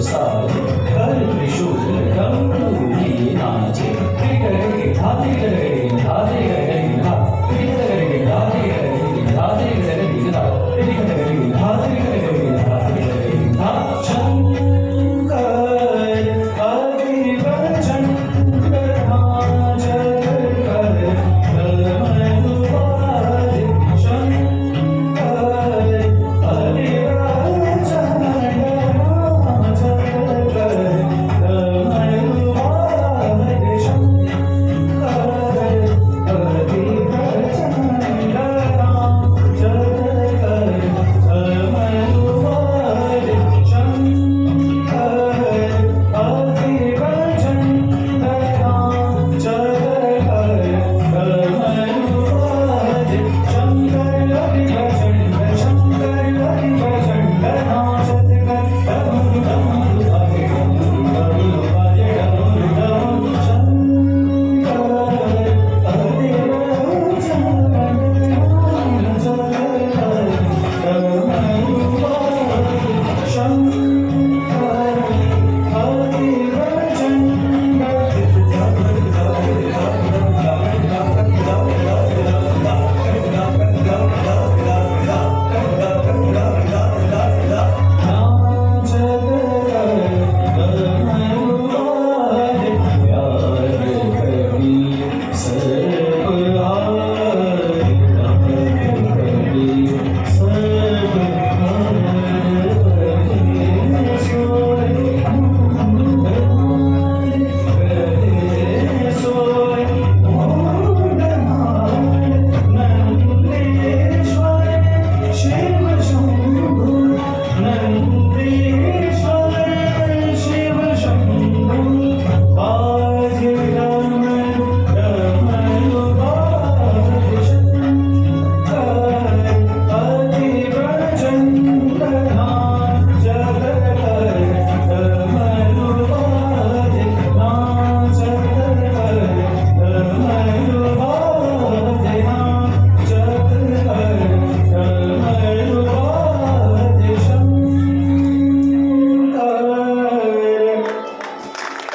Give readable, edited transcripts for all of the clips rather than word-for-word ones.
साज कर त्रिशूल डमरू की नाचे तिरगड़े धाते गड़गड़े धाते गड़गड़े धा तिरगड़े धाते गड़गड़े धाते गड़गड़े धा तिरगड़े धाते गड़गड़े धाते गड़गड़े धा शंकर आदिव शंकर जग कर धर्मनुवाद शंकर आदिव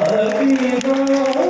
Happy birthday.